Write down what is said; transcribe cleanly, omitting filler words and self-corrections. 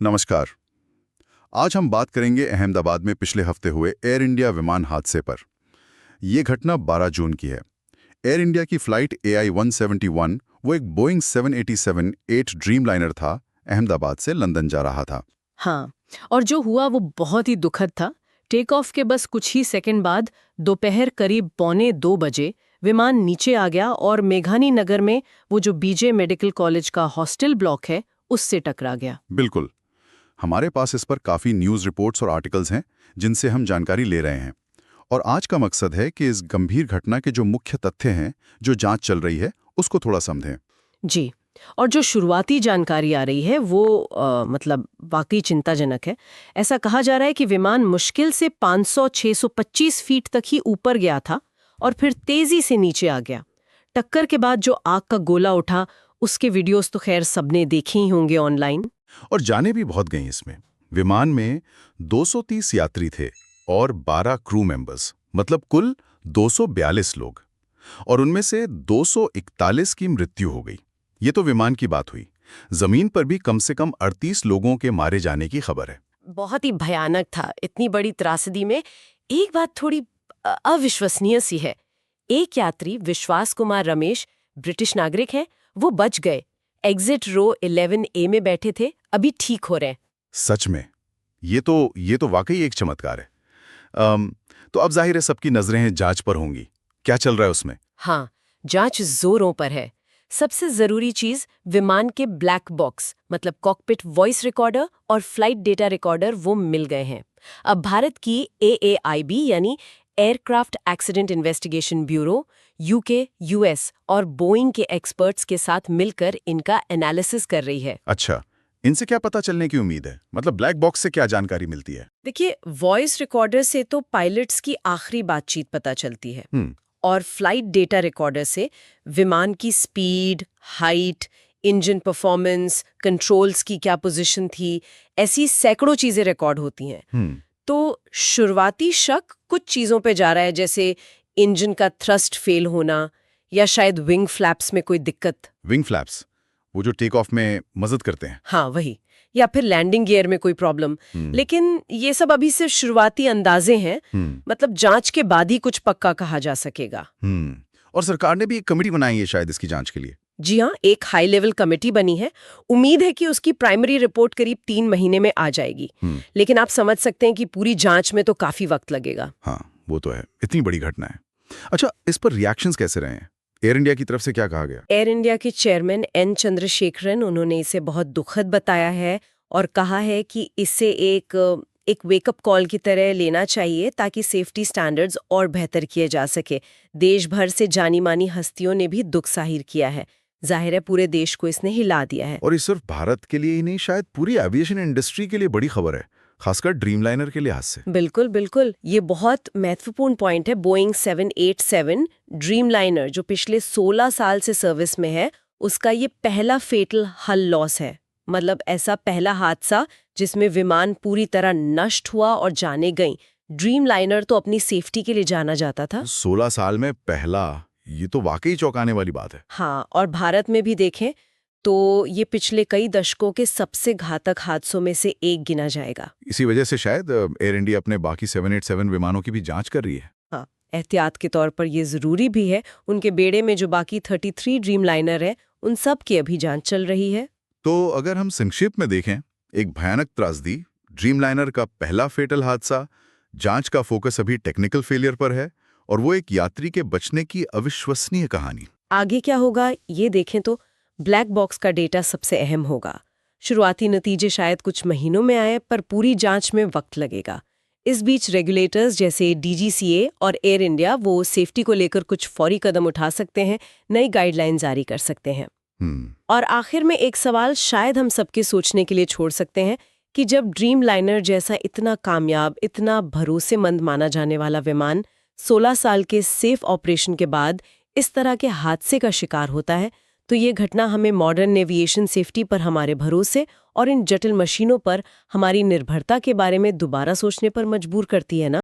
नमस्कार। आज हम बात करेंगे अहमदाबाद में पिछले हफ्ते हुए एयर इंडिया विमान हादसे पर। ये घटना 12 जून की है। एयर इंडिया की फ्लाइट AI-171 वो एक बोइंग 787-8 ड्रीमलाइनर था, अहमदाबाद से लंदन जा रहा था। हाँ, और जो हुआ वो बहुत ही दुखद था। टेक ऑफ के बस कुछ ही सेकंड बाद दोपहर करीब 1:45 विमान नीचे आ गया और मेघानी नगर में वो जो बीजे मेडिकल कॉलेज का हॉस्टल ब्लॉक है उससे टकरा गया। बिल्कुल। हमारे पास इस पर काफ़ी न्यूज़ रिपोर्ट्स और आर्टिकल्स हैं जिनसे हम जानकारी ले रहे हैं। और आज का मकसद है कि इस गंभीर घटना के जो मुख्य तथ्य हैं, जो जांच चल रही है, उसको थोड़ा समझें। जी, और जो शुरुआती जानकारी आ रही है वो मतलब वाकई चिंताजनक है। ऐसा कहा जा रहा है कि विमान मुश्किल से 500-625 फीट तक ही ऊपर गया था और फिर तेजी से नीचे आ गया। टक्कर के बाद जो आग का गोला उठा उसके वीडियोस तो खैर सबने देखे ही होंगे ऑनलाइन। और जाने भी बहुत गई इसमें। विमान में 230 यात्री थे और 12 क्रू मेंबर्स, मतलब कुल 242 लोग। और उनमें से 241 की मृत्यु हो गई। ये तो विमान की बात हुई। जमीन पर भी कम से कम 38 लोगों के मारे जाने की खबर है। बहुत ही भयानक था। इतनी बड़ी त्रासदी में एक बात थोड़ी अविश्वसनीय सी है। एक यात्री विश्वास कुमार रमेश ब्रिटिश नागरिक हैं, वो बच गए। एग्जिट रो 11A में बैठे थे, अभी ठीक हो रहे हैं। सच में ये तो वाकई एक चमत्कार है। तो अब जाहिर है सबकी नजरें जांच पर होंगी। क्या चल रहा है उसमें? हाँ, जांच जोरों पर है। सबसे जरूरी चीज विमान के ब्लैक बॉक्स मतलब कॉकपिट वॉइस रिकॉर्डर और फ्लाइट डेटा रिकॉर्डर वो मिल गए हैं। अब भारत की AAIB यानी aircraft accident investigation bureau, UK, US और बोइंग के एक्सपर्ट्स के साथ मिलकर इनका एनालिसिस कर रही है। अच्छा, इनसे क्या पता चलने की उम्मीद है? मतलब ब्लैक बॉक्स से क्या जानकारी मिलती है? देखिए, वॉइस रिकॉर्डर से तो पायलट्स की आखिरी बातचीत पता चलती है और फ्लाइट डेटा रिकॉर्डर से विमान की speed, height, engine performance, controls की क्या पोजीशन थी, ऐसी सैकड़ों चीजें रिकॉर्ड होती हैं। तो शुरुआती शक कुछ चीजों पे जा रहा है, जैसे इंजन का थ्रस्ट फेल होना या शायद विंग फ्लैप्स में कोई दिक्कत। विंग फ्लैप्स, वो जो टेक ऑफ में मदद करते हैं। हाँ, वही। या फिर लैंडिंग गियर में कोई प्रॉब्लम। लेकिन ये सब अभी सिर्फ शुरुआती अंदाजे हैं। मतलब जांच के बाद ही कुछ पक्का कहा जा सकेगा। और सरकार ने भी एक कमेटी बनाई है शायद इसकी जांच के लिए। जी हाँ, एक हाई लेवल कमेटी बनी है। उम्मीद है कि उसकी प्राइमरी रिपोर्ट करीब 3 महीने में आ जाएगी। लेकिन आप समझ सकते हैं कि पूरी जांच में तो काफी वक्त लगेगा। हाँ, वो तो है। इतनी बड़ी घटना है। अच्छा, इस पर रिएक्शंस कैसे रहे हैं? एयर इंडिया की तरफ से क्या कहा गया? एयर इंडिया के चेयरमैन N चंद्रशेखरन, उन्होंने इसे बहुत दुखद बताया है और कहा है कि इसे एक वेकअप कॉल की तरह लेना चाहिए ताकि सेफ्टी स्टैंडर्ड्स और बेहतर किए जा सके। देश भर से जानी मानी हस्तियों ने भी दुख जाहिर किया है। जाहिर है पूरे देश को इसने हिला दिया है। और ये सिर्फ भारत के लिए ही नहीं, शायद पूरी एविएशन इंडस्ट्री के लिए बड़ी खबर है, खासकर ड्रीमलाइनर के लिहाज से। बिल्कुल बिल्कुल, ये बहुत महत्वपूर्ण पॉइंट है। बोइंग 787 ड्रीमलाइनर जो पिछले 16 साल से सर्विस में है, उसका ये पहला फेटल हल लॉस है। मतलब ऐसा पहला हादसा जिसमें विमान पूरी तरह नष्ट हुआ और जाने गई। ड्रीमलाइनर तो अपनी सेफ्टी के लिए जाना जाता था। 16 साल में पहला, ये तो वाकई चौंकाने वाली बात है। हाँ, और भारत में भी देखें तो ये पिछले कई दशकों के सबसे घातक हादसों में से एक गिना जाएगा। इसी वजह से शायद एयर इंडिया अपने बाकी 787 विमानों की भी जांच कर रही है। हाँ, एहतियात के तौर पर ये जरूरी भी है। उनके बेड़े में जो बाकी 33 ड्रीमलाइनर है, उन सब की अभी जांच चल रही है। तो अगर हम संक्षिप्त में देखें, एक भयानक त्रासदी, ड्रीमलाइनर का पहला फेटल हादसा, जांच का फोकस अभी टेक्निकल फेलियर पर है, और वो एक यात्री के बचने की अविश्वसनीय कहानी। आगे क्या होगा ये देखें तो ब्लैक बॉक्स का डेटा सबसे अहम होगा। शुरुआती नतीजे शायद कुछ महीनों में आए, पर पूरी जांच में वक्त लगेगा। इस बीच रेगुलेटर्स जैसे DGCA और एयर इंडिया वो सेफ्टी को लेकर कुछ फौरी कदम उठा सकते हैं, नई गाइडलाइन जारी कर सकते हैं। और आखिर में एक सवाल शायद हम सबके सोचने के लिए छोड़ सकते हैं कि जब ड्रीमलाइनर जैसा इतना कामयाब, इतना भरोसेमंद माना जाने वाला विमान 16 साल के सेफ ऑपरेशन के बाद इस तरह के हादसे का शिकार होता है, तो ये घटना हमें मॉडर्न एविएशन सेफ्टी पर हमारे भरोसे और इन जटिल मशीनों पर हमारी निर्भरता के बारे में दोबारा सोचने पर मजबूर करती है ना।